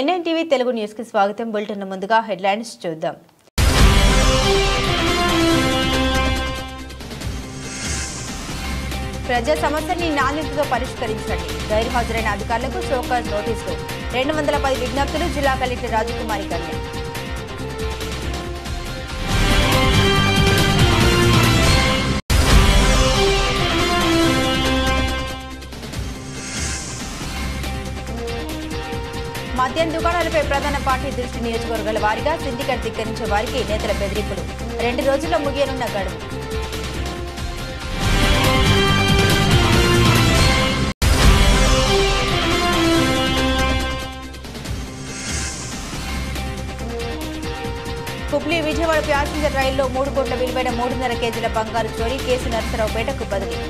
NNTV Telugu news కి స్వాగతం. Bulletin ముందుగా హెడ్లైన్స్ చూద్దాం. ప్రజా సమస్యల్ని నాణ్యతతో పరిష్కరించండి. గైర్హాజరైన అధికారులకు షోకాజ్ నోటీసులు. 210 విజ్ఞప్తులు. జిల్లా కలెక్టర్ రాజకుమారి కళ్యాణ్. మద్యం దుకాణాలపై ప్రధాన పార్టీ దృష్టి. నియోజకవర్గాల వారీగా సిండికేట్ ధిక్కరించే వారికి నేతల బెదిరింపులు. 2 రోజుల్లో ముగియనున్న గడువు. హుబ్లీ విజయవాడ ప్యాసింజర్ రైల్లో 3 కోట్ల విలువైన 3.5 కేజీల బంగారు చోరీ. కేసు నరసరావుపేటకు బదిలీ.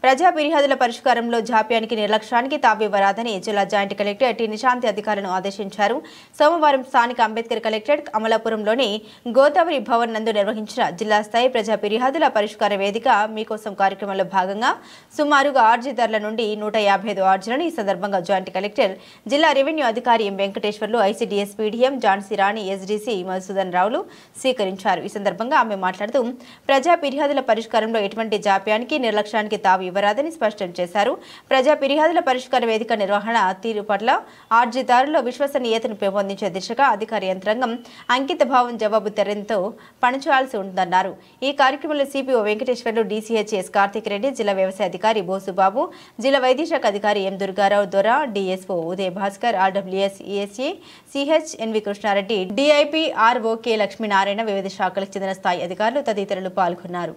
ప్రజా ఫిర్యాదుల పరిష్కారంలో జాప్యానికి నిర్లక్ష్యానికి తావివ్వరాదని జిల్లా జాయింట్ కలెక్టర్ టి నిశాంతి అధికారులను ఆదేశించారు. సోమవారం స్థానిక అంబేద్కర్ కలెక్టరేట్ అమలాపురంలోని గోదావరి భవన్ నందు నిర్వహించిన జిల్లా స్థాయి ప్రజా ఫిర్యాదుల పరిష్కార వేదిక మీకోసం కార్యక్రమంలో భాగంగా సుమారుగా అర్జీదారుల నుండి 155 అర్జీలను ఈ సందర్భంగా జాయింట్ కలెక్టర్, జిల్లా రెవెన్యూ అధికారి ఎం వెంకటేశ్వర్లు, ఐసీడీఎస్ పీడీఎం ఝాన్సీ రాణి, ఎస్డీసీ మధుసూదన్ రావులు స్వీకరించారు. ఈ సందర్భంగా ఆమె మాట్లాడుతూ ప్రజా ఫిర్యాదుల పరిష్కారంలో ఎటువంటి జాప్యానికి నిర్లక్ష్యానికి తావివ్వరాదని స్పష్టం చేశారు. ప్రజా ఫిర్యాదుల పరిష్కార వేదిక నిర్వహణ తీరు పట్ల అర్జీదారుల్లో విశ్వసనీయతను పెంపొందించే దిశగా అధికార యంత్రాంగం అంకిత భావం, జవాబుదారీతో పనిచేయాల్సి ఉందన్నారు. ఈ కార్యక్రమంలో సిపిఓ వెంకటేశ్వర్లు, డీసీహెచ్ఎస్ కార్తిక్ రెడ్డి, జిల్లా వ్యవసాయ అధికారి బోసుబాబు, జిల్లా వైద్య శాఖ అధికారి M Durgarao Dora, DSO Uday Bhaskar, RWS ESA CH NV Krishnareddy, DIP RO K Lakshminarayana, వివిధ శాఖలకు చెందిన స్థాయి అధికారులు తదితరులు పాల్గొన్నారు.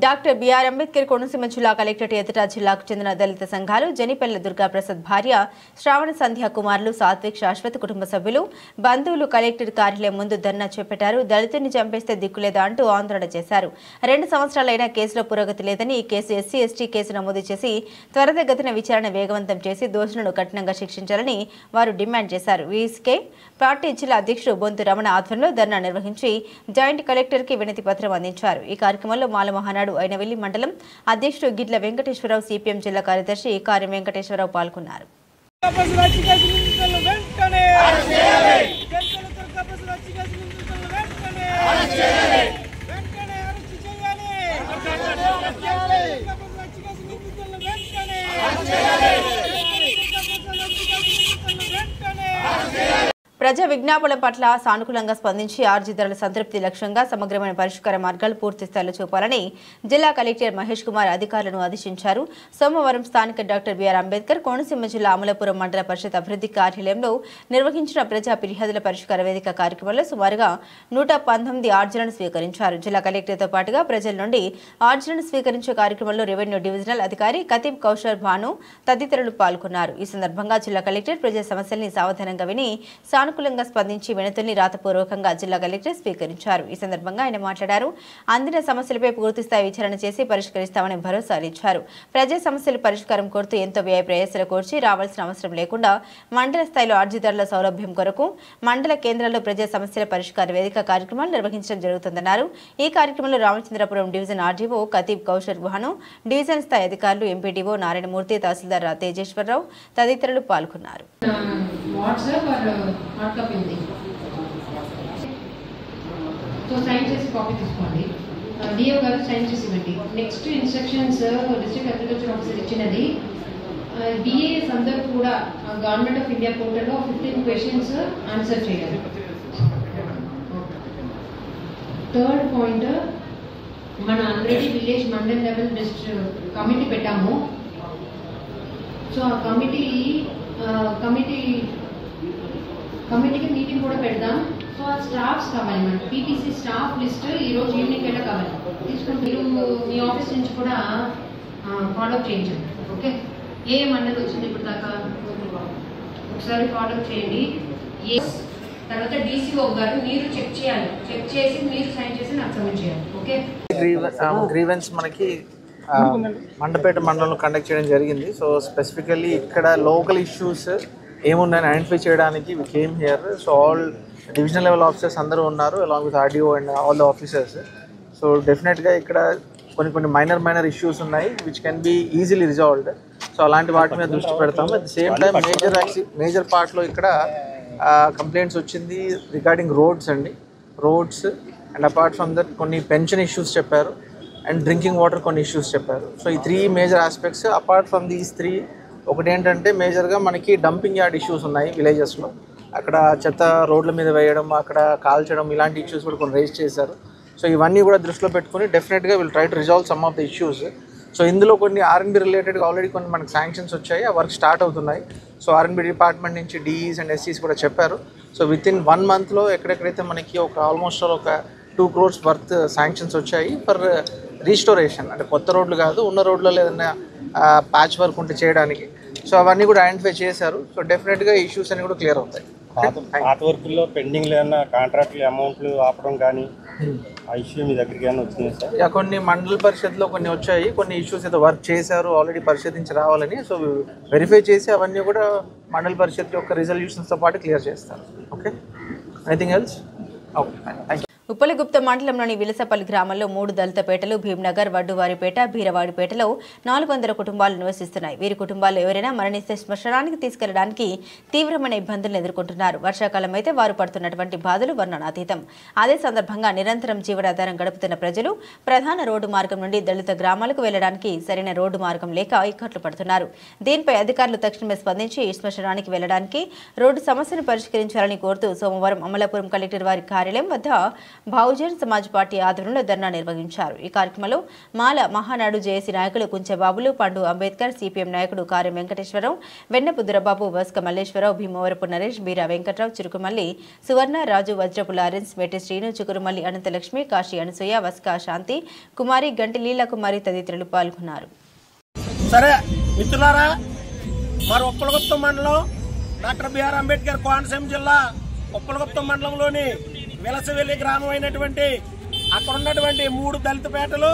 డాక్టర్ బిఆర్ అంబేద్కర్ కోనసీమ జిల్లా కలెక్టరేట్ ఎదుట జిల్లాకు చెందిన దళిత సంఘాలు, జనిపల్లి దుర్గాప్రసాద్ భార్య శ్రావణ సంధ్య కుమారులు సాత్విక్, శాశ్వత్ కుటుంబ సభ్యులు, బంధువులు కలెక్టరేట్ కార్యాలయం ముందు ధర్నా చేపట్టారు. దళితుడిని చంపేస్తే దిక్కులేదా అంటూ ఆందోళన చేశారు. 2 సంవత్సరాలైనా కేసులో పురోగతి లేదని, ఈ కేసు ఎస్సీ ఎస్టీ కేసు నమోదు చేసి త్వరితగతిన విచారణ వేగవంతం చేసి దోషులను కఠినంగా శిక్షించాలని వారు డిమాండ్ చేశారు. వీసీకే పార్టీ జిల్లా అధ్యక్షుడు బొంతు రమణ ఆధ్వర్యంలో ధర్నా నిర్వహించి జాయింట్ కలెక్టర్ కి వినతి పత్రం అందించారు. ఈ కార్యక్రమంలో మాల మహానాడు అయినవెల్లి మండలం అధ్యక్షుడు గిడ్ల వెంకటేశ్వరరావు, సిపిఎం జిల్లా కార్యదర్శి కార్యం వెంకటేశ్వరరావు పాల్గొన్నారు. ప్రజా విజ్ఞాపనల పట్ల సానుకూలంగా స్పందించి అర్జీదారుల సంతృప్తి లక్ష్యంగా సమగ్రమైన పరిష్కార మార్గాలు పూర్తి స్థాయిలో చూపాలని జిల్లా కలెక్టర్ మహేష్ కుమార్ అధికారులను ఆదేశించారు. సోమవారం స్థానిక డాక్టర్ బిఆర్ అంబేద్కర్ కోనసీమ జిల్లా అమలాపురం మండల పరిషత్ అభివృద్ధి కార్యాలయంలో నిర్వహించిన ప్రజా ఫిర్యాదుల పరిష్కార వేదిక కార్యక్రమంలో సుమారుగా 119 అర్జీలను స్వీకరించారు. జిల్లా కలెక్టర్తో పాటుగా ప్రజల నుండి అర్జీలను స్వీకరించే కార్యక్రమంలో రెవెన్యూ డివిజనల్ అధికారి కతీబ్ కౌశర్ భాను తదితరులు పాల్గొన్నారు. ఈ సందర్భంగా జిల్లా కలెక్టర్ ప్రజా సమస్యల్ని సావధానంగా విని సానుకూలంగా స్పందించి వినతుల్ని రాతపూర్వకంగా జిల్లా కలెక్టర్ స్వీకరించారు. ఈ సందర్భంగా ఆయన మాట్లాడారు. అందిన సమస్యలపై పూర్తిస్థాయి విచారణ చేసి పరిష్కరిస్తామని భరోసా ఇచ్చారు. ప్రజా సమస్యల పరిష్కారం కోరుతూ ఎంతో వ్యయ ప్రయాసాలు కోర్చి రావాల్సిన అవసరం లేకుండా మండల స్థాయిలో అర్జీదారుల సౌలభ్యం కొరకు మండల కేంద్రాల్లో ప్రజా సమస్యల పరిష్కార వేదిక కార్యక్రమాలు నిర్వహించడం జరుగుతుందన్నారు. ఈ కార్యక్రమంలో Ramachandrapuram division RDO Kataeb Kausar గుహాను, division స్థాయి అధికారులు, ఎంపీడీఓ నారాయణమూర్తి, తహసీల్దార్ తేజేశ్వరరావు తదితరులు పాల్గొన్నారు. Next instructions district agriculture officer ఇచ్చినది బిఏఎస్ అందరూ కూడా గవర్నమెంట్ ఆఫ్ ఇండియా పోర్టల్లో 15 క్వశ్చన్స్ ఆన్సర్ చేయాలి. థర్డ్ పాయింట్, మన already village mandal level committee పెట్టాము. సో ఆ కమిటీకి మీటింగ్ కూడా పెడదాం. సో ఆ స్టాఫ్స్ కావాలి, మన పీటీసీ స్టాఫ్ లిస్ట్ ఈరోజు ఈవినింగ్ కల్లా కావాలి. తీసుకుని మీరు మీ ఆఫీస్ నుంచి కూడా ఫాలో చేయించండి. ఓకే, ఏ మండలి వచ్చింది ఇప్పుడు దాకా ఒకసారి ఫాలో చేయండి. తర్వాత డీసీఓ గారు మీరు చెక్ చేయాలి, చెక్ చేసి మీరు సైన్ చేసి నాకు సబ్మిట్ చేయాలి. ఓకే, గ్రీవెన్స్ మనకి మండపేట మండలంలో కండక్ట్ చేయడం జరిగింది. సో స్పెసిఫికల్లీ ఇక్కడ లోకల్ ఇష్యూస్ ఏమున్నాయని ఐడెంటిఫై చేయడానికి we came here. So all divisional level officers అందరూ ఉన్నారు along with RDO and all the officers. So డెఫినెట్గా ఇక్కడ కొన్ని మైనర్ ఇష్యూస్ ఉన్నాయి which can be easily resolved. So అలాంటి వాటి మీద దృష్టి పెడతాము. At the same time major పార్ట్లో ఇక్కడ కంప్లైంట్స్ వచ్చింది regarding roads and apart from that కొన్ని పెన్షన్ ఇష్యూస్ చెప్పారు అండ్ డ్రింకింగ్ వాటర్ కొన్ని ఇష్యూస్ చెప్పారు. సో ఈ 3 major aspects. Apart from these 3 ఒకటి ఏంటంటే మేజర్గా మనకి డంపింగ్ యార్డ్ ఇష్యూస్ ఉన్నాయి విలేజెస్లో. అక్కడ చెత్త రోడ్ల మీద వేయడం, అక్కడ కాల్చడం, ఇలాంటి ఇష్యూస్ కూడా కొన్ని రేజ్ చేశారు. సో ఇవన్నీ కూడా దృష్టిలో పెట్టుకుని డెఫినెట్గా will try to resolve some of the issues. So ఇందులో కొన్ని ఆర్ఎన్బి రిలేటెడ్గా ఆల్రెడీ కొన్ని మనకు శాంక్షన్స్ వచ్చాయి, ఆ వర్క్ స్టార్ట్ అవుతున్నాయి. సో ఆర్ఎన్బి డిపార్ట్మెంట్ నుంచి డిఈస్ అండ్ ఎస్సీస్ కూడా చెప్పారు. సో వితిన్ 1 మంత్లో ఎక్కడెక్కడైతే మనకి ఆల్మోస్ట్ ఒక 2 crores వర్త్ శాంక్షన్స్ వచ్చాయి ఫర్ రీస్టోరేషన్, అంటే కొత్త రోడ్లు కాదు, ఉన్న రోడ్లలో ఏదైనా ప్యాచ్ వర్క్ ఉంటే చేయడానికి. సో అవన్నీ కూడా ఐడెంటిఫై చేశారు. సో డెఫినెట్గా ఇష్యూస్ అన్ని కూడా క్లియర్ అవుతాయి. పాత వర్కుల్లో పెండింగ్ ఏమన్నా కాంట్రాక్ట్లు అమౌంట్లు ఆపడం కానీ ఆ ఇష్యూ మీ దగ్గరికి ఏమైనా వచ్చినాయి సార్? కొన్ని మండల పరిషత్లో కొన్ని వచ్చాయి, కొన్ని ఇష్యూస్ అయితే వర్క్ చేశారు ఆల్రెడీ పరిశోధించి రావాలని. సో వెరిఫై చేసి అవన్నీ కూడా మండల పరిషత్ యొక్క రిజల్యూషన్స్తో పాటు క్లియర్ చేస్తారు. Okay, anything else? Okay, thank you. Uppalaguptha మండలంలోని విలసపల్లి గ్రామంలో 3 దళిత పేటలు భీంనగర్, వడ్డువారిపేట, బీరవాడిపేటలో 400 కుటుంబాలు నివసిస్తున్నాయి. వీరి కుటుంబాల్లో ఎవరైనా మరణిస్తే శ్మశానానికి తీసుకెళ్లడానికి తీవ్రమైన ఇబ్బందులను ఎదుర్కొంటున్నారు. వర్షాకాలం అయితే వారు పడుతున్నటువంటి బాధలు వర్ణనాతీతం. అదే సందర్భంగా నిరంతరం జీవనాధారం గడుపుతున్న ప్రజలు ప్రధాన రోడ్డు మార్గం నుండి దళిత గ్రామాలకు వెళ్లడానికి సరైన రోడ్డు మార్గం లేక ఇక్కట్లు పడుతున్నారు. దీనిపై అధికారులు తక్షణమే స్పందించి శ్మశానానికి వెళ్లడానికి రోడ్డు సమస్యను పరిష్కరించాలని కోరుతూ సోమవారం అమలాపురం కలెక్టర్ వారి కార్యాలయం వద్ద బహుజన్ సమాజ్ పార్టీ ఆధ్వర్యంలో ధర్నా నిర్వహించారు. ఈ కార్యక్రమంలో మాల మహానాడు జేఏసీ నాయకులు కుంచెబాబులు, పండు అంబేద్కర్, సిపిఎం నాయకుడు కార్యం వెంకటేశ్వరరావు, వెన్నపు దురబాబు, వస్క మల్లేశ్వరరావు, భీమవరపు నరేష్, బీరా వెంకట్రావు, చురుకుమల్లి సువర్ణ, రాజు, వజ్రపు లారెన్స్, మెట్టి శ్రీను, చుకురుమల్లి అనంతలక్ష్మి, కాశీ అనసూయ, వస్క శాంతి కుమారి, గంటి లీలాకుమారి తదితరులు పాల్గొన్నారు. సరే మిత్రులారా, మరి ఉప్పలగుప్తం మండలం డాక్టర్ బిఆర్ అంబేద్కర్ కోనసీమ జిల్లా ఉప్పలగుప్తం మండలంలోని విలసవెల్లి గ్రామం అయినటువంటి అక్కడ ఉన్నటువంటి 3 దళిత పేటలు,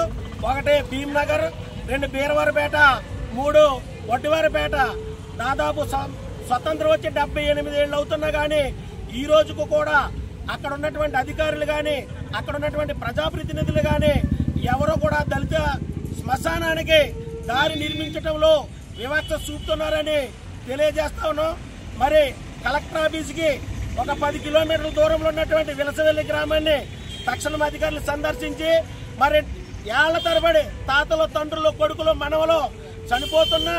1 భీంనగర్, 2 బీరవారిపేట, 3 వడ్డివారిపేట దాదాపు స్వతంత్రం వచ్చి 78 ఏళ్ళు అవుతున్నా కానీ ఈ రోజుకు కూడా అక్కడ ఉన్నటువంటి అధికారులు కానీ అక్కడ ఉన్నటువంటి ప్రజాప్రతినిధులు కానీ ఎవరో కూడా దళిత శ్మశానానికి దారి నిర్మించడంలో వివక్ష చూపుతున్నారని తెలియజేస్తా ఉన్నాం. మరి కలెక్టర్ ఆఫీస్కి ఒక 10 కిలోమీటర్ల దూరంలో ఉన్నటువంటి విలసవెల్లి గ్రామాన్ని తక్షణం అధికారులు సందర్శించి మరి ఏళ్ల తరబడి తాతలు, తండ్రులు, కొడుకులు, మనవలు చనిపోతున్న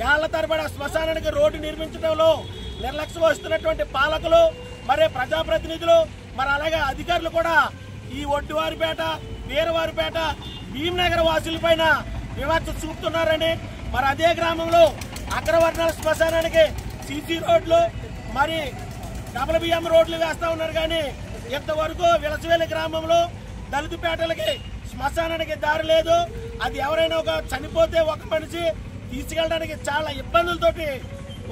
ఏళ్ల తరబడి శ్మశానానికి రోడ్డు నిర్మించడంలో నిర్లక్ష్యం వస్తున్నటువంటి పాలకులు, మరి ప్రజాప్రతినిధులు, మరి అలాగే అధికారులు కూడా ఈ ఒడ్డువారిపేట, వీరవారిపేట, భీంనగర్ వాసులపైన వివక్ష చూపుతున్నారని, మరి అదే గ్రామంలో అగ్రవర్ణాల శ్మశానానికి సీసీ రోడ్లు మరి WBM రోడ్లు వేస్తా ఉన్నారు. కానీ ఇంతవరకు విలసవెల్లి గ్రామంలో దళిత పేటలకి శ్మశానానికి దారి లేదు. అది ఎవరైనా ఒక చనిపోతే ఒక మనిషి తీసుకెళ్ళడానికి చాలా ఇబ్బందులతోటి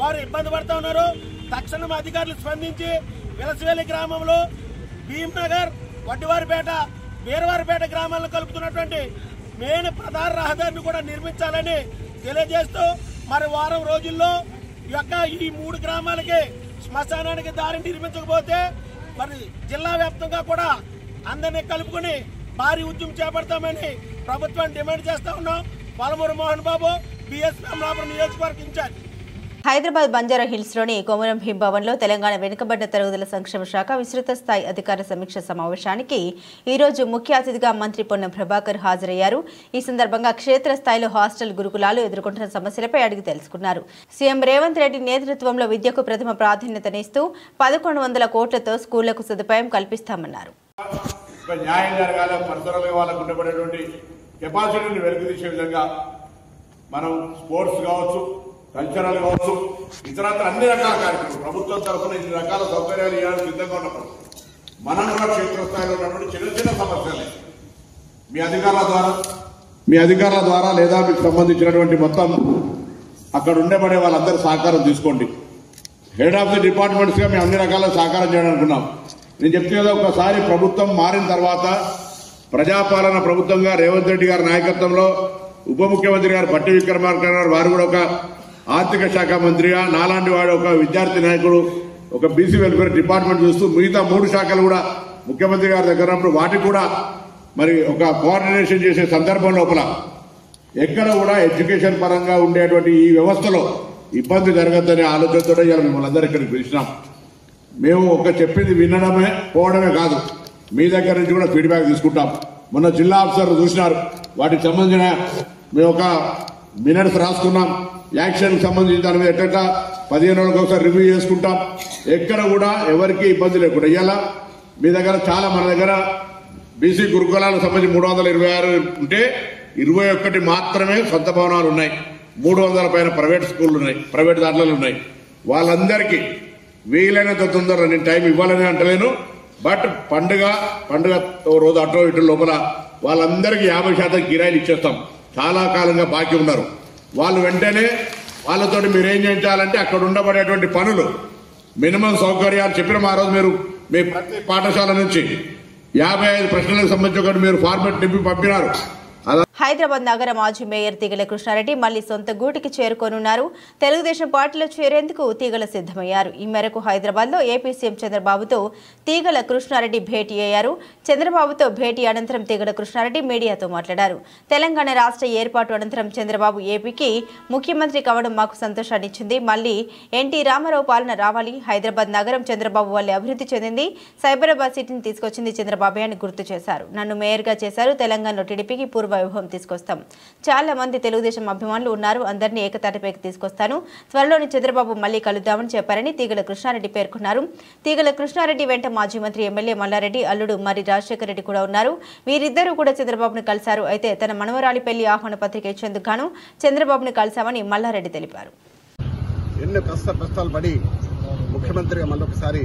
వారు ఇబ్బంది పడుతూ ఉన్నారు. తక్షణం అధికారులు స్పందించి విలసవేలి గ్రామంలో భీంనగర్, వడ్డివారిపేట, వీరవారిపేట గ్రామాలను కలుపుతున్నటువంటి మెయిన్ ప్రధాన రహదారిని కూడా నిర్మించాలని తెలియజేస్తూ మరి వారం రోజుల్లో ఈ 3 గ్రామాలకి శ్మశానానికి దారిని నిర్మించకపోతే మరి జిల్లా వ్యాప్తంగా కూడా అందరినీ కలుపుకుని భారీ ఉద్యమం చేపడతామని ప్రభుత్వాన్ని డిమాండ్ చేస్తా ఉన్నాం. పాలమూరు మోహన్ బాబు, బిఎస్పీ అమలాపురం నియోజకవర్గ ఇన్ఛార్జ్. హైదరాబాద్ బంజారా హిల్స్ లోని కొమరం భీం భవన్ లో తెలంగాణ వెనుకబడ్డ తరగతుల సంక్షేమ శాఖ విస్తృత స్థాయి అధికార సమీక్ష సమావేశానికి ఈ రోజు ముఖ్య అతిథిగా మంత్రి పొన్నం ప్రభాకర్ హాజరయ్యారు. ఈ సందర్భంగా క్షేత్రస్థాయిలో హాస్టల్ గురుకులాలు ఎదుర్కొంటున్న సమస్యలపై అడిగి తెలుసుకున్నారు. సీఎం రేవంత్ రెడ్డి నేతృత్వంలో విద్యకు ప్రథమ ప్రాధాన్యతనిస్తూ 1100 కోట్లతో స్కూళ్లకు సదుపాయం కల్పిస్తామన్నారు. న్యాయం జరగాల, పరిసరాల వాళ్ళకు ఉండబడేటువంటి కెపాసిటీని వెలుగుతీసే విధంగా మనం స్పోర్ట్స్ కావచ్చు, కల్చరల్ కావచ్చు, ఇతరత్ర అన్ని రకాల కార్యక్రమాలు ప్రభుత్వం తరఫున ఇన్ని రకాల సౌకర్యాలు ఇవ్వడానికి సిద్ధంగా ఉన్నప్పుడు మనం కూడా క్షేత్రస్థాయిలో ఉన్నటువంటి చిన్న చిన్న సమస్యలే మీ అధికారుల ద్వారా లేదా మీకు సంబంధించినటువంటి మొత్తం అక్కడ ఉండబడే వాళ్ళందరూ సహకారం తీసుకోండి. హెడ్ ఆఫ్ ది డిపార్ట్మెంట్స్ గా మేము అన్ని రకాల సహకారం చేయడం అనుకున్నాం. నేను చెప్తే కదా, ఒకసారి ప్రభుత్వం మారిన తర్వాత ప్రజాపాలన ప్రభుత్వంగా రేవంత్ రెడ్డి గారి నాయకత్వంలో ఉప ముఖ్యమంత్రి గారు భట్టి విక్రమార్క గారు, వారు కూడా ఒక ఆర్థిక శాఖ మంత్రిగా, నాలాంటి వాడు ఒక విద్యార్థి నాయకుడు, ఒక బీసీ వెల్ఫేర్ డిపార్ట్మెంట్ చూస్తూ మిగతా 3 శాఖలు కూడా ముఖ్యమంత్రి గారి దగ్గర ఉన్నప్పుడు వాటికి కూడా మరి ఒక కోఆర్డినేషన్ చేసే సందర్భం లోపల ఎక్కడ కూడా ఎడ్యుకేషన్ పరంగా ఉండేటువంటి ఈ వ్యవస్థలో ఇబ్బంది జరగద్దనే ఆలోచనతో ఇవాళ మిమ్మల్ని అందరూ ఇక్కడికి పిలిచినాం. మేము ఒక చెప్పింది వినడమే పోవడమే కాదు, మీ దగ్గర నుంచి కూడా ఫీడ్బ్యాక్ తీసుకుంటాం. మొన్న జిల్లా ఆఫీసర్లు చూసినారు, వాటికి సంబంధించిన మేము ఒక మినిట్స్ రాసుకున్నాం. యాక్షన్ సంబంధించి దాని మీద ఎట్లా 15 రోజులకు ఒకసారి రివ్యూ చేసుకుంటాం. ఎక్కడ కూడా ఎవరికి ఇబ్బంది లేకుండా ఇవాళ మీ దగ్గర చాలా, మన దగ్గర బీసీ గురుకులాలకు సంబంధించి 326 ఉంటే 21 మాత్రమే సొంత భవనాలు ఉన్నాయి. 300 పైన ప్రైవేట్ స్కూళ్లు ఉన్నాయి, ప్రైవేట్ దాంట్లో ఉన్నాయి. వాళ్ళందరికీ వీలైనంత తొందరగా నేను టైం ఇవ్వాలని అంటలేను, బట్ పండుగ రోజు అటో ఇటు లోపల వాళ్ళందరికీ 50% కిరాయిలు ఇచ్చేస్తాం. చాలా కాలంగా బాకీ ఉన్నారు వాళ్ళు. వెంటనే వాళ్ళతో మీరు ఏం చేయించాలంటే అక్కడ ఉండబడేటువంటి పనులు, మినిమం సౌకర్యాలు చెప్పిన ఆ రోజు మీరు మీ ప్రతి పాఠశాల నుంచి 55 ప్రశ్నలకు సంబంధించి ఒకటి మీరు ఫార్మెట్ నింపి పంపినారు. హైదరాబాద్ నగర మాజీ మేయర్ తీగల కృష్ణారెడ్డి మళ్లీ సొంత గూటికి చేరుకోనున్నారు. తెలుగుదేశం పార్టీలో చేరేందుకు తీగల సిద్ధమయ్యారు. ఈ మేరకు హైదరాబాద్ లో ఏపీ సీఎం చంద్రబాబుతో తీగల కృష్ణారెడ్డి భేటీ అయ్యారు. చంద్రబాబుతో భేటీ అనంతరం తీగల కృష్ణారెడ్డి మీడియాతో మాట్లాడారు. తెలంగాణ రాష్ట్ర ఏర్పాటు అనంతరం చంద్రబాబు ఏపీకి ముఖ్యమంత్రి కావడం మాకు సంతోషాన్నిచ్చింది. మళ్లీ ఎన్టీ రామారావు పాలన రావాలి. హైదరాబాద్ నగరం చంద్రబాబు వల్లే అభివృద్ధి చెందింది. సైబరాబాద్ సిటీని తీసుకొచ్చింది చంద్రబాబే అని గుర్తు చేశారు. నన్ను మేయర్గా చేశారు. తెలంగాణలో టీడీపీకి పూర్వ వైభవం తీసుకొస్తాం. చాలా మంది తెలుగుదేశం అభిమానులు ఉన్నారు. అందరినీ ఏకతాటిపైకి తీసుకొస్తాను. త్వరలోని చంద్రబాబు మళ్లీ కలుద్దామని చెప్పారని తీగల కృష్ణారెడ్డి పేర్కొన్నారు. తీగల కృష్ణారెడ్డి వెంట మాజీ మంత్రి ఎమ్మెల్యే మల్లారెడ్డి అల్లుడు మరి రాజశేఖర రెడ్డి కూడా ఉన్నారు. వీరిద్దరూ కూడా చంద్రబాబును కలిశారు. అయితే తన మనవరాలి పెళ్లి ఆహ్వాన పత్రిక ఇచ్చేందుకు గాను చంద్రబాబును కలిశామని మల్లారెడ్డి తెలిపారు. ఎన్నో కష్టాలు పడి ముఖ్యమంత్రిగా మళ్ళొకసారి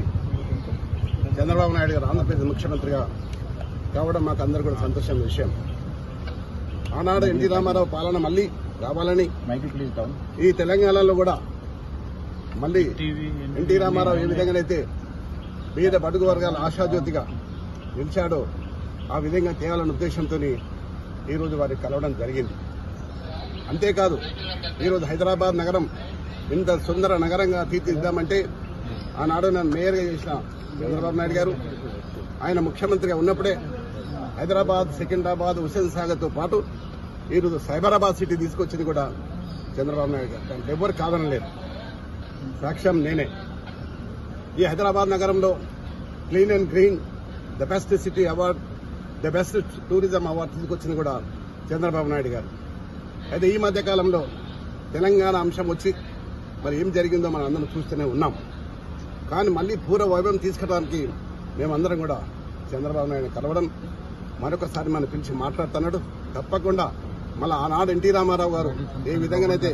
చంద్రబాబు నాయుడు గారు ఆంధ్రప్రదేశ్ ముఖ్యమంత్రిగా కావడం మాకు అందరూ కూడా సంతోషమైన విషయం. ఆనాడు ఎన్టీ రామారావు పాలన మళ్లీ రావాలని, ఈ తెలంగాణలో కూడా మళ్లీ ఎన్టీ రామారావు ఏ విధంగానైతే పేద బడుగు వర్గాల ఆశాజ్యోతిగా నిలిచాడో ఆ విధంగా తేవాలన్న ఉద్దేశంతో ఈరోజు వారికి కలవడం జరిగింది. అంతేకాదు ఈరోజు హైదరాబాద్ నగరం ఇంత సుందర నగరంగా తీర్చిదిద్దామంటే ఆనాడు నన్ను మేయర్గా చేసిన చంద్రబాబు నాయుడు గారు, ఆయన ముఖ్యమంత్రిగా ఉన్నప్పుడే హైదరాబాద్, సికింద్రాబాద్, హుస్సేన్ సాగర్తో పాటు ఈరోజు సైబరాబాద్ సిటీ తీసుకొచ్చింది కూడా చంద్రబాబు నాయుడు గారు. దానికి ఎవరు కాదనలేదు, సాక్ష్యం నేనే. ఈ హైదరాబాద్ నగరంలో clean and green, the best city award, the best tourism award తీసుకొచ్చింది కూడా చంద్రబాబు నాయుడు గారు. అయితే ఈ మధ్య కాలంలో తెలంగాణ అంశం వచ్చి మరి ఏం జరిగిందో మనం అందరం చూస్తూనే ఉన్నాం. కానీ మళ్లీ పూర్వ వైభవం తీసుకురావడానికి మేమందరం కూడా చంద్రబాబు నాయుడు కలవడం, మరొకసారి మనం పిలిచి మాట్లాడుతున్నాడు. తప్పకుండా మళ్ళీ ఆనాడు ఎన్టీ రామారావు గారు ఏ విధంగానైతే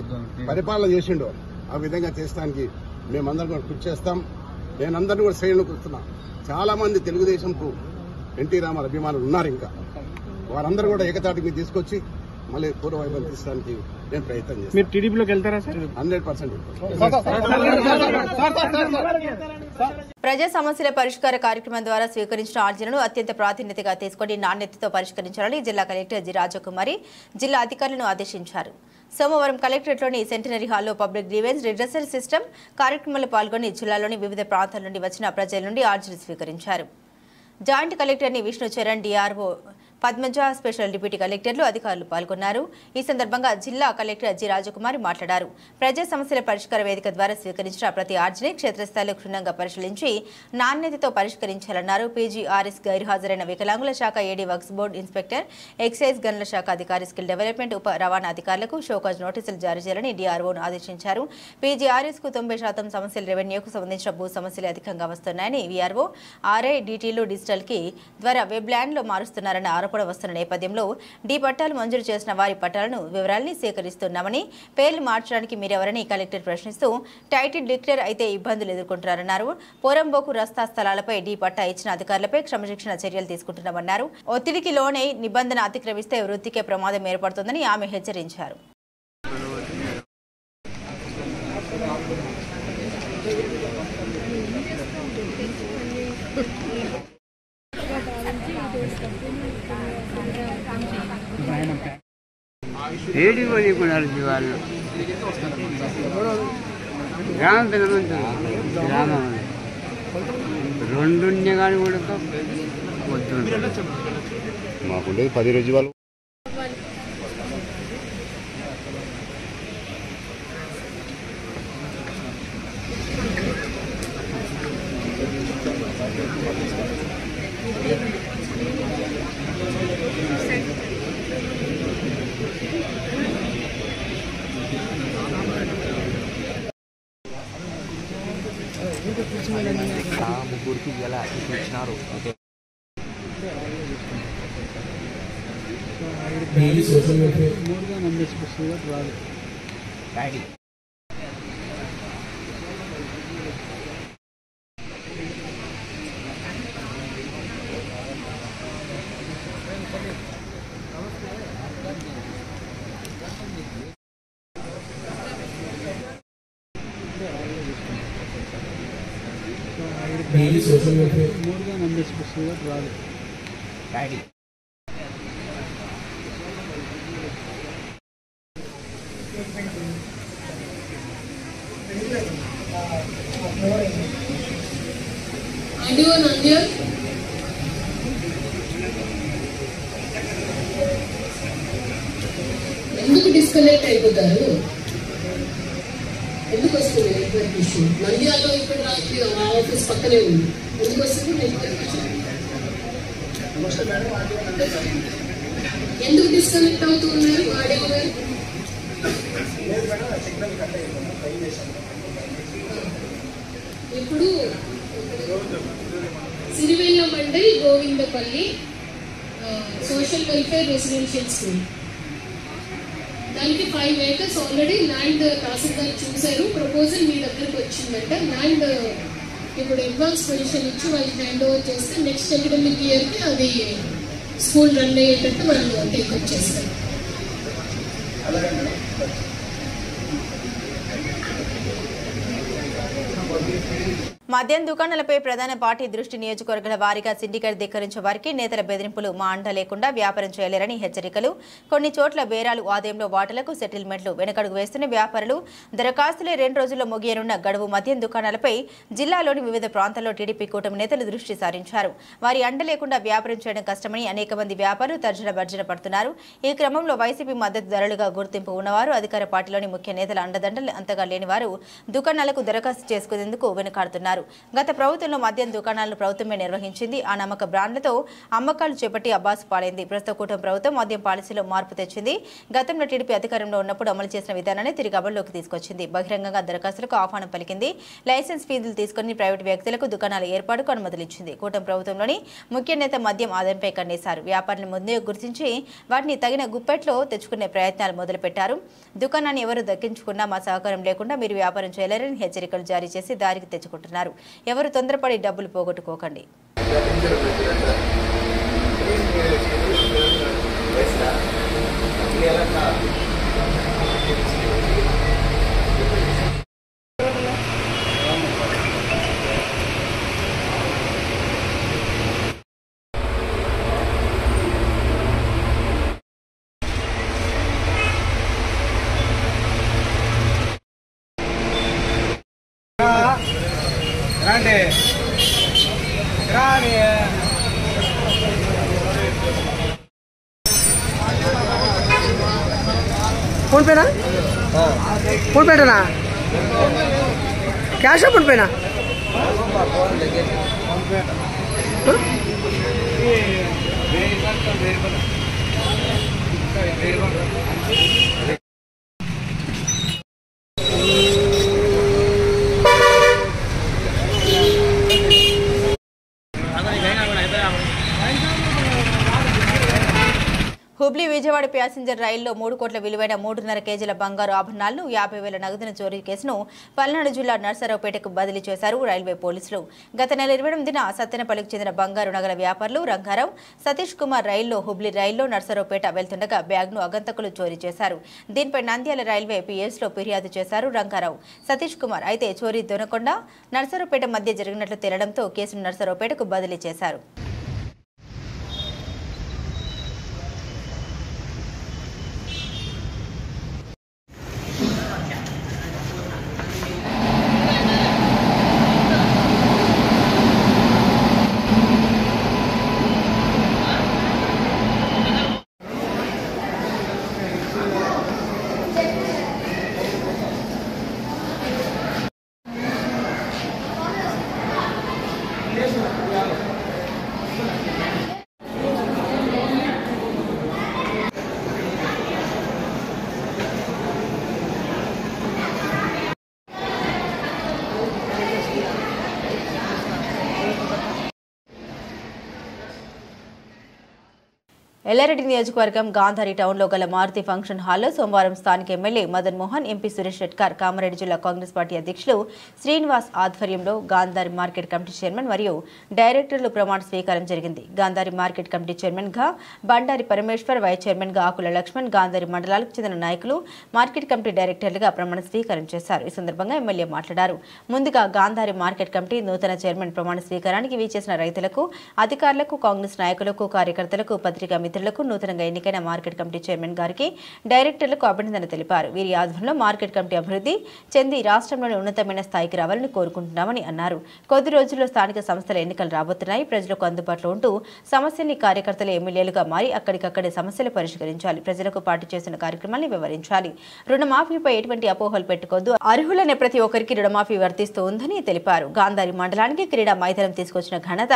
పరిపాలన చేసిండో ఆ విధంగా చేసడానికి మేమందరం కూడా కృషి చేస్తాం. నేనందరినీ కూడా శ్రేణులకు వస్తున్నా. చాలా మంది తెలుగుదేశంకు ఎన్టీ రామారావు అభిమానులు ఉన్నారు. ఇంకా వారందరూ కూడా ఏకతాటి మీద తీసుకొచ్చి మళ్ళీ పూర్వ వైభవం తీసుకోవడానికి నేను ప్రయత్నం చేస్తాను. మీరు టీడీపీలోకి వెళ్తారా సార్? 100%. ప్రజా సమస్యల పరిష్కార కార్యక్రమం ద్వారా స్వీకరించిన అర్జీలను అత్యంత ప్రాధాన్యతగా తీసుకుని నాణ్యతతో పరిష్కరించాలని జిల్లా కలెక్టర్ జి రాజకుమారి జిల్లా అధికారులను ఆదేశించారు. సోమవారం కలెక్టరేట్లోని సెంటనరీ హాల్లో పబ్లిక్ గ్రీవెన్స్ రిడ్రెసల్ సిస్టమ్ కార్యక్రమంలో పాల్గొని జిల్లాలోని వివిధ ప్రాంతాల నుండి వచ్చిన ప్రజల నుండి అర్జీలు స్వీకరించారు. జాయింట్ కలెక్టర్ని Vishnu Charan, DRO Padmaja, special deputy కలెక్టర్లు అధికారులు పాల్గొన్నారు. ఈ సందర్భంగా జిల్లా కలెక్టర్ జి రాజకుమారి మాట్లాడారు. ప్రజా సమస్యల పరిష్కార వేదిక ద్వారా స్వీకరించిన ప్రతి అర్జీని క్షేత్రస్థాయిలో క్షుణ్ణంగా పరిశీలించి నాణ్యతతో పరిష్కరించాలన్నారు. పీజీఆర్ఎస్ గైర్హాజరైన వికలాంగుల శాఖ ఏడీ వర్క్స్ బోర్డు ఇన్స్పెక్టర్, ఎక్సైజ్ గనుల శాఖ అధికారి, స్కిల్ డెవలప్మెంట్ ఉప రవాణా అధికారులకు షోకాజ్ నోటీసులు జారీ చేయాలని డిఆర్ఓను ఆదేశించారు. పీజీఆర్ఎస్ కు 90% సమస్యలు రెవెన్యూకు సంబంధించిన భూ సమస్యలు అధికంగా వస్తున్నాయని, వీఆర్ఓ, ఆర్ఐ, డీటీలు డిజిటల్ కి ద్వారా వెబ్ ల్యాండ్ లో మారుస్తున్నారన్న ఆరోపణ వస్తున్న నేపథ్యంలో డి పట్టాలు మంజూరు చేసిన వారి పట్టాలను వివరాల్ని సేకరిస్తున్నామని, పేర్లు మార్చడానికి మీరెవరని కలెక్టర్ ప్రశ్నిస్తూ టైటిల్ డిక్లేర్ అయితే ఇబ్బందులు ఎదుర్కొంటారన్నారు. పోరంబోకు రస్తా స్థలాలపై డి పట్టా ఇచ్చిన అధికారులపై క్రమశిక్షణ చర్యలు తీసుకుంటున్నామన్నారు. ఒత్తిడికి లోనై నిబంధన అతిక్రమిస్తే వృత్తికే ప్రమాదం ఏర్పడుతుందని ఆమె హెచ్చరించారు. ఏడి పోనీకున్నారు వాళ్ళు గ్రామం గ్రామం 2 కానీ కూడా వద్దు. మాకుండేది 10 రోజు వాళ్ళు. ముగ్గురికి ఎలా ఇచ్చినారు. డైలీ సోషల్ వెల్ఫేర్ మోర్గా నమ్మేసుకొస్తుంది రాదు. ఎందుకు డిస్కనెక్ట్ అయిపోతారు? ఎందుకు వస్తుంది నెట్వర్క్ ఇష్యూ? నంద్యాలలో ఇక్కడ రాత్రి ఆ ఆఫీస్ పక్కనే ఉంది. ఎందుకు వస్తుంది నెట్వర్క్ ఇష్యూ? ఎందుకు డిస్కనెక్ట్ అవుతూ ఉన్నారు? వాడేవారు ఇప్పుడు సిరివెల్ల మండలి Govindapalli social welfare residential school, దానికి 5 acres ఆల్రెడీ ల్యాండ్ తహసీల్దార్ చూశారు. ప్రపోజల్ మీ దగ్గరకు వచ్చిందంట. ల్యాండ్ ఇప్పుడు అడ్వాన్స్ పొజిషన్ ఇచ్చి వాళ్ళకి హ్యాండ్ ఓవర్ చేస్తే నెక్స్ట్ అకాడమిక్ ఇయర్కి అది స్కూల్ రన్ అయ్యేటట్టు వాళ్ళు టేకప్ చేస్తారు. మద్యం దుకాణాలపై ప్రధాన పార్టీ దృష్టి నియోజకవర్గాల వారీగా సిండికేట్ ధిక్కరించే వారికి నేతల బెదిరింపులు మా అండ లేకుండా వ్యాపారం చేయలేరని హెచ్చరికలు. కొన్ని చోట్ల బేరాలు, ఆదాయంలో వాటాలకు సెటిల్మెంట్లు వెనకడుగు వేస్తున్న వ్యాపారులు. దరఖాస్తులే 2 రోజుల్లో ముగియనున్న గడువు మద్యం దుకాణాలపై జిల్లాలోని వివిధ ప్రాంతాల్లో టీడీపీ కూటమి నేతలు దృష్టి సారించారు. వారి అండ లేకుండా వ్యాపారం చేయడం కష్టమని అనేక మంది వ్యాపారులు తర్జన భర్జన పడుతున్నారు. ఈ క్రమంలో వైసీపీ మద్దతుదారులుగా గుర్తింపు ఉన్నవారు, అధికార పార్టీలోని ముఖ్య నేతల అండదండలు అంతగా లేని వారు దుకాణాలకు దరఖాస్తు చేసుకునేందుకు వెనుకాడుతున్నారు. గత ప్రభుత్వంలో మద్యం దుకాణాలను ప్రభుత్వమే నిర్వహించింది. ఆ నమ్మక బ్రాండ్లతో అమ్మకాలు చేపట్టి అబ్బాసు పాలైంది. ప్రస్తుత కూటమి ప్రభుత్వం మద్యం పాలసీలో మార్పు తెచ్చింది. గతంలో టీడీపీ అధికారంలో ఉన్నప్పుడు అమలు చేసిన విధానాన్ని తిరిగి అమల్లోకి తీసుకొచ్చింది. బహిరంగంగా దరఖాస్తులకు ఆహ్వానం పలికింది. లైసెన్స్ ఫీజులు తీసుకుని ప్రైవేటు వ్యక్తులకు దుకాణాల ఏర్పాటుకు అనుమతులు ఇచ్చింది. కూటమి ప్రభుత్వంలోని ముఖ్య నేత మద్యం ఆదాయంపై కన్నేశారు. వ్యాపారులను ముందే గుర్తించి వాటిని తగిన గుప్పెట్లో తెచ్చుకునే ప్రయత్నాలు మొదలుపెట్టారు. దుకాణాన్ని ఎవరు దక్కించుకున్నా మా సహకారం లేకుండా మీరు వ్యాపారం చేయలేరని హెచ్చరికలు జారీ చేసి దారికి తెచ్చుకుంటున్నారు. ఎవరు తొందరపడి డబ్బులు పోగొట్టుకోకండి. फोन पे ना फोन पे ना कैश है फोन पे ना హుబ్లీ విజయవాడ ప్యాసింజర్ రైల్లో 3 కోట్ల విలువైన 3.5 కేజీల బంగారు ఆభరణాలను 50,000 నగదును చోరీ కేసును పల్నాడు జిల్లా నర్సరావుపేటకు బదిలీ చేశారు రైల్వే పోలీసులు. గత నెల 28న సత్తెనపల్లికి చెందిన బంగారు నగల వ్యాపారులు రంగారావు, సతీష్ కుమార్ రైల్లో హుబ్లీ రైల్లో నర్సరావుపేట వెళ్తుండగా బ్యాగ్ను అగంతకులు చోరీ చేశారు. దీనిపై నంద్యాల రైల్వే పిఎస్లో ఫిర్యాదు చేశారు రంగారావు, సతీష్ కుమార్. అయితే చోరీ దొనకొండ నర్సరావుపేట మధ్య జరిగినట్లు తేలడంతో కేసును నర్సరావుపేటకు బదిలీ చేశారు. ఎల్లారెడ్డి నియోజకవర్గం గాంధారి టౌన్లో గల మారుతి ఫంక్షన్ హాల్లో సోమవారం స్థానిక ఎమ్మెల్యే మదన్ మోహన్, ఎంపీ సురేష్ రెడ్కర్, కామారెడ్డి జిల్లా కాంగ్రెస్ పార్టీ అధ్యక్షులు శ్రీనివాస్ ఆధ్వర్యంలో గాంధారి మార్కెట్ కమిటీ చైర్మన్ మరియు డైరెక్టర్లు ప్రమాణ స్వీకారం జరిగింది. గాంధారి మార్కెట్ కమిటీ చైర్మన్ గా బండారి పరమేశ్వర్, వైస్ చైర్మన్ గా ఆకుల లక్ష్మణ్, గాంధారి మండలాలకు చెందిన నాయకులు మార్కెట్ కమిటీ డైరెక్టర్లుగా ప్రమాణ స్వీకారం చేశారు. ఈ సందర్భంగా ఎమ్మెల్యే మాట్లాడారు. ముందుగా గాంధారి మార్కెట్ కమిటీ నూతన చైర్మన్ ప్రమాణ స్వీకారానికి వీచేసిన రైతులకు, అధికారులకు, కాంగ్రెస్ నాయకులకు, కార్యకర్తలకు, పత్రికా మిత్రులకు, నూతనంగా ఎన్నికైన మార్కెట్ కమిటీ చైర్మన్ గారికి, డైరెక్టర్లకు అభినందన తెలిపారు. వీరి ఆధ్వర్యంలో మార్కెట్ కమిటీ అభివృద్ధి చెంది రాష్ట్రంలోని ఉన్నతమైన స్థాయికి రావాలని కోరుకుంటున్నామని అన్నారు. కొద్ది రోజుల్లో స్థానిక సంస్థల ఎన్నికలు రాబోతున్నాయి. ప్రజలకు అందుబాటులో ఉంటూ సమస్యల్ని కార్యకర్తలు ఎమ్మెల్యేలుగా మారి అక్కడికక్కడే సమస్యలు పరిష్కరించాలి. ప్రజలకు పార్టీ చేసిన కార్యక్రమాన్ని వివరించాలి. రుణమాఫీపై ఎటువంటి అపోహలు పెట్టుకోవద్దు. అర్హులైన ప్రతి ఒక్కరికి రుణమాఫీ వర్తిస్తూ ఉందని తెలిపారు. గాంధారి మండలానికి క్రీడా మైదానం తీసుకొచ్చిన ఘనత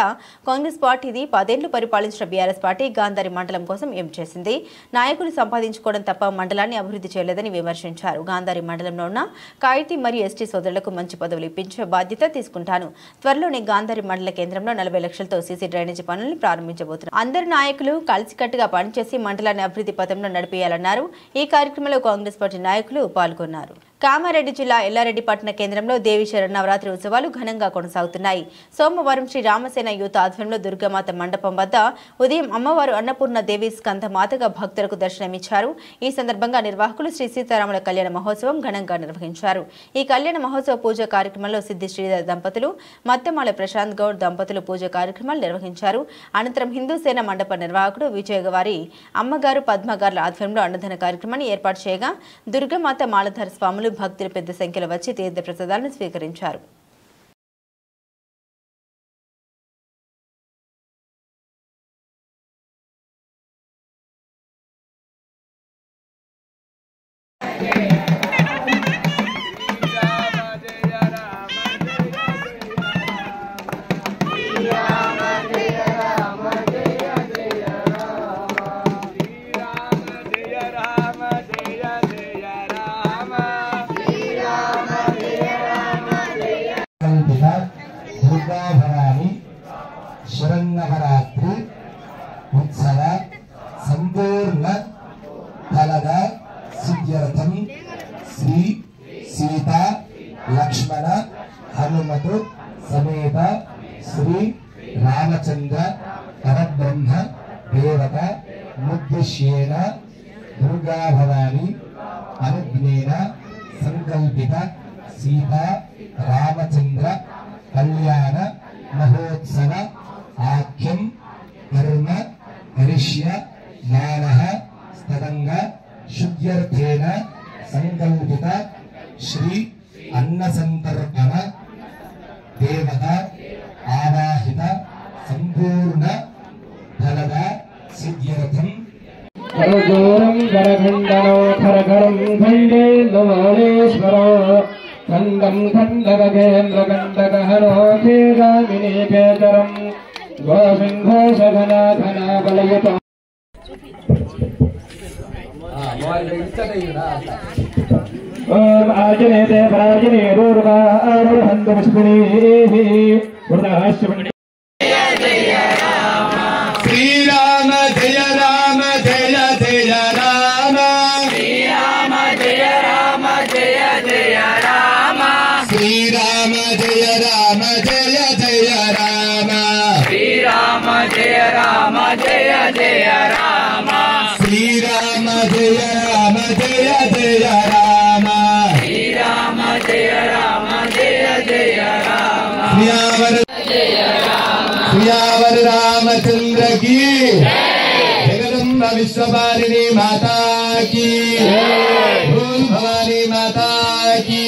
కాంగ్రెస్ పార్టీది. 10 ఏళ్లు పరిపాలించిన బీఆర్ఎస్ పార్టీ గాంధారి మండలం కోసం ఏం చేసింది? నాయకులు సంపాదించుకోవడం తప్ప మండలాన్ని అభివృద్ధి చేయలేదని విమర్శించారు. గాంధారి మండలంలో ఉన్న కాయితీ మరియు ఎస్టీ సోదరులకు మంచి పదవులు ఇప్పించే బాధ్యత తీసుకుంటాను. త్వరలోనే గాంధారి మండల కేంద్రంలో 40 లక్షలతో సీసీ డ్రైనేజీ పనులను ప్రారంభించబోతున్నారు. అందరు నాయకులు కలిసికట్టుగా పనిచేసి మండలాన్ని అభివృద్ధి పథంలో నడిపేయాలన్నారు. ఈ కార్యక్రమంలో కాంగ్రెస్ పార్టీ నాయకులు పాల్గొన్నారు. కామారెడ్డి జిల్లా ఎల్లారెడ్డి పట్టణ కేంద్రంలో దేవి శరన్నవరాత్రి ఉత్సవాలు ఘనంగా కొనసాగుతున్నాయి. సోమవారం శ్రీ రామసేన యూత్ ఆధ్వర్యంలో దుర్గామాత మండపం వద్ద ఉదయం అమ్మవారు అన్నపూర్ణ దేవి స్కంధమాతగా భక్తులకు దర్శనమిచ్చారు. ఈ సందర్భంగా నిర్వాహకులు శ్రీ సీతారాముల కళ్యాణ మహోత్సవం ఘనంగా నిర్వహించారు. ఈ కళ్యాణ మహోత్సవ పూజ కార్యక్రమంలో సిద్ధి శ్రీధర్ దంపతులు, మత్తమాల ప్రశాంత్ గౌడ్ దంపతులు పూజ కార్యక్రమాలు నిర్వహించారు. అనంతరం హిందూ సేన మండప నిర్వాహకుడు విజయగారి అమ్మగారు పద్మగారుల ఆధ్వర్యంలో అన్నదాన కార్యక్రమాన్ని ఏర్పాటు చేయగా దుర్గామాత మాలధార స్వాములు, భక్తులు పెద్ద సంఖ్యలో వచ్చి తీర్థ ప్రసాదాలను స్వీకరించారు. శరన్నవరాత్రి ఉత్సవ సంపూర్ణ ఫలద సిద్ధ్యర్థం శ్రీ సీత లక్ష్మణ హనుమతు సమేత శ్రీ రామచంద్ర పరబ్రహ్మ దేవత ముద్దిశ్యేన దుర్గా దుర్గా భవాని అనుజ్ఞేన సంకల్పిత సీతా రామచంద్ర కళ్యాణ మహోత్సవ ఆఖ్యం కర్మ కరిష్య జ్ఞానః స్తదంగ శుద్ధ్యర్థేన సంకల్పిత శ్రీ అన్నసంతర్పణ దేవత ఆవాహిత సంపూర్ణ ఫలద సిద్ధ్యర్థం కరజోరం కరఖండనో ఖరఖరం ఖండే నమాలేశ్వర ఖండం ఖండగేంద్ర ఖండగహనో చేగామినేకేతరం గోసింహోషఘనాఘనా బలయుత ఓం ఆజనేతే ప్రాజనే దూర్గా ఆరుహంతు పుష్పిణీః వృదాశ్వని శ్రీరామ జయ రామ జయ జయ రామ శ్రీరామ జయ రామ జయ జయ రామ శ్రీరామ జయ రామ జయ జయ రామ శ్రీరామ జయ రామ జయ జయ రామ శ్రీరామ జయ రామ జయ జయ రామ శ్రీరామ జయ రామ జయ జయ రామ सियावर रामचंद्र की जगदम्बा विश्वपालिनी माता की भूल भवानी माता की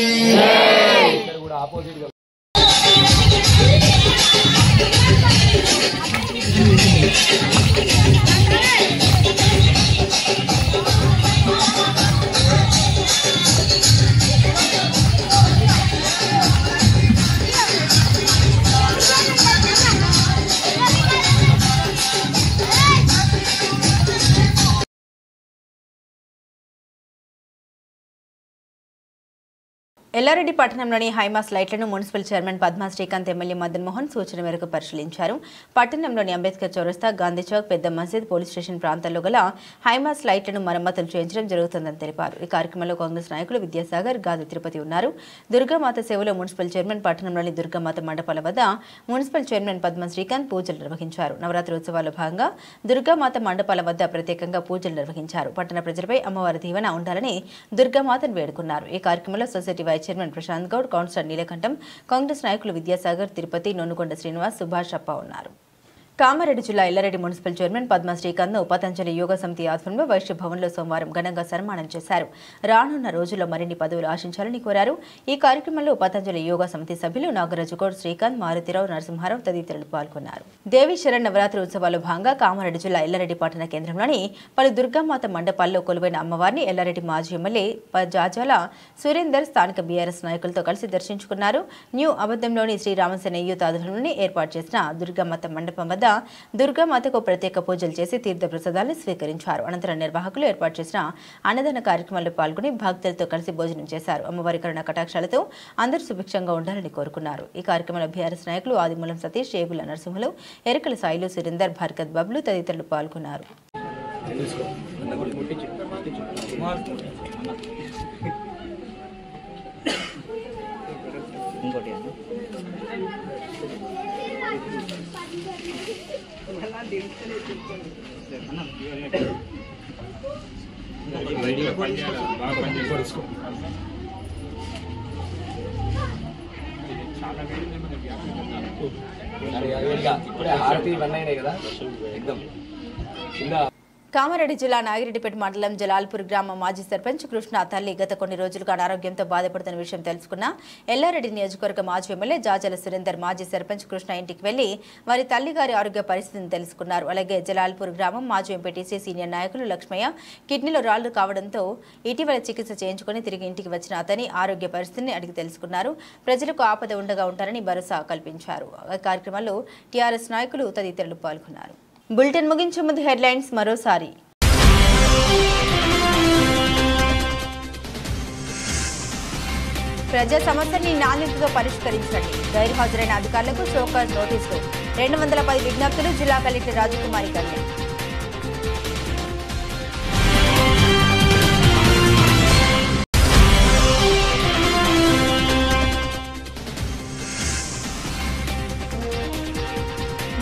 ఎల్లారెడ్డి పట్టణంలోని హైమాస్ లైట్లను municipal chairman Padma Srikanth MLA Madan Mohan సూచన మేరకు పరిశీలించారు. పట్టణంలోని అంబేద్కర్ చౌరస్తా, గాంధీ చౌక్, పెద్ద మసీద్, పోలీస్ స్టేషన్ ప్రాంతాల్లో గల హైమాస్ లైట్లను మరమ్మతులు చేయించడం జరుగుతుందని తెలిపారు. ఈ కార్యక్రమంలో కాంగ్రెస్ నాయకులు విద్యాసాగర్, గాది తిరుపతి ఉన్నారు. దుర్గామాత సేవలో మున్సిపల్ చైర్మన్ పట్టణంలోని దుర్గామాత మండపాల వద్ద మున్సిపల్ చైర్మన్ పద్మా శ్రీకాంత్ పూజలు నిర్వహించారు. నవరాత్రి ఉత్సవాల్లో భాగంగా దుర్గామాత మండపాల వద్ద ప్రత్యేకంగా పూజలు నిర్వహించారు. పట్టణ ప్రజలపై అమ్మవారి దీవెన ఉండాలని దుర్గామాతను వేడుకున్నారు. ఈ కార్యక్రమంలో society vice chairman Prashant Goud, councillor Neelakantam, Congress నాయకులు విద్యాసాగర్, తిరుపతి, నొన్నుకొండ శ్రీనివాస్, సుభాష్ అప్ప ఉన్నారు. కామారెడ్డి జిల్లా ఎల్లారెడ్డి మున్సిపల్ చైర్మన్ పద్మా శ్రీకాంత్ను పతంజలి యోగా సమితి ఆధ్వర్యంలో వైశ్య భవన్లో సోమవారం ఘనంగా సన్మానం చేశారు. రానున్న రోజుల్లో మరిన్ని పదవులు ఆశించాలని కోరారు. ఈ కార్యక్రమంలో పతంజలి యోగా సమితి సభ్యులు నాగరాజు గౌడ్, శ్రీకాంత్, మారుతిరావు, నరసింహారావు తదితరులు పాల్గొన్నారు. దేవి శరణ్ నవరాత్రి ఉత్సవాల్లో భాగంగా కామారెడ్డి జిల్లా ఎల్లారెడ్డి పట్టణ కేంద్రంలోని పలు దుర్గామాత మండపాల్లో కొలువైన అమ్మవారిని ఎల్లారెడ్డి మాజీ ఎమ్మెల్యే జాజాల సురేందర్ స్థానిక బీఆర్ఎస్ నాయకులతో కలిసి దర్శించుకున్నారు. న్యూ అబద్దంలోని శ్రీరామసేన యూత్ ఆధ్వర్యంలోని ఏర్పాటు చేసిన దుర్గామాత మండపం వద్ద దుర్గామాతకు ప్రత్యేక పూజలు చేసి తీర్థ ప్రసాదాలను స్వీకరించారు. అనంతరం నిర్వాహకులు ఏర్పాటు చేసిన అన్నదాన కార్యక్రమాల్లో పాల్గొని భక్తులతో కలిసి భోజనం చేశారు. అమ్మవారి కరుణ కటాక్షాలతో అందరూ సుభిక్షంగా ఉండాలని కోరుకున్నారు. ఈ కార్యక్రమంలో బీఆర్ఎస్ నాయకులు ఆదిమూలం సతీష్, ఏగుల నరసింహులు, ఎరకల సాయిలు, సురేందర్, భర్కత్ బబ్లు తదితరులు పాల్గొన్నారు. ఇప్పుడే హారతి ఇవన్నీ అయినాయి కదా ఎగ్దమ్ కింద. కామారెడ్డి జిల్లా నాగిరెడ్డిపేట మండలం జలాల్పూర్ గ్రామ మాజీ సర్పంచ్ కృష్ణ తల్లి గత కొన్ని రోజులుగా అనారోగ్యంతో బాధపడుతున్న విషయం తెలుసుకున్న ఎల్లారెడ్డి నియోజకవర్గ మాజీ ఎమ్మెల్యే జాజల సురేందర్ మాజీ సర్పంచ్ కృష్ణ ఇంటికి వెళ్లి వారి తల్లిగారి ఆరోగ్య పరిస్థితిని తెలుసుకున్నారు. అలాగే జలాల్పూర్ గ్రామం మాజీ ఎంపీటీసీ సీనియర్ నాయకులు లక్ష్మయ్య కిడ్నీలో రాళ్లు కావడంతో ఇటీవల చికిత్స చేయించుకుని తిరిగి ఇంటికి వచ్చిన అతని ఆరోగ్య పరిస్థితిని అడిగి తెలుసుకున్నారు. ప్రజలకు ఆపద ఉండగా ఉంటారని భరోసా కల్పించారు. ఈ కార్యక్రమంలో టీఆర్ఎస్ నాయకులు తదితరులు పాల్గొన్నారు. బులెటిన్ ముగించే ముందు హెడ్లైన్స్ మరోసారి. ప్రజా సమస్యల్ని నాణ్యతతో పరిష్కరించండి. గైర్హాజరైన అధికారులకు షోకాజ్ నోటీసులు. 210 విజ్ఞప్తులు. జిల్లా కలెక్టర్ రాజకుమారి కళ్యాణ్.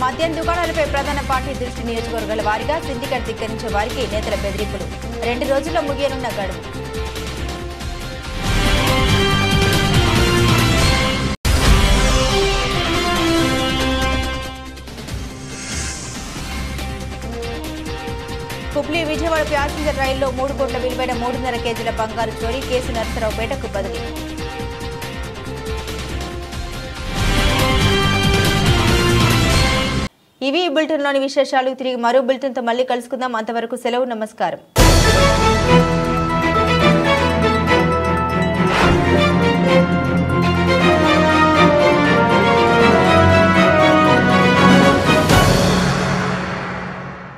మద్య మద్యం దుకాణాలపై ప్రధాన పార్టీ దృష్టి నియోజకవర్గాల వారీగా సిండికేట్ ధిక్కరించే వారికి నేతల బెదిరింపులు 2 రోజుల్లో ముగియనున్న గడువు. హుబ్లీ విజయవాడ ప్యాసింజర్ రైల్లో 3 కోట్ల విలువైన 3.5 కేజీల బంగారు చోరీ కేసు నర్సరావుపేటకు బదిలీ. ఇవి ఈ బులెటిన్లోని విశేషాలు. తిరిగి మరో బులెటిన్తో మళ్ళీ కలుసుకుందాం. అంతవరకు సెలవు. నమస్కారం.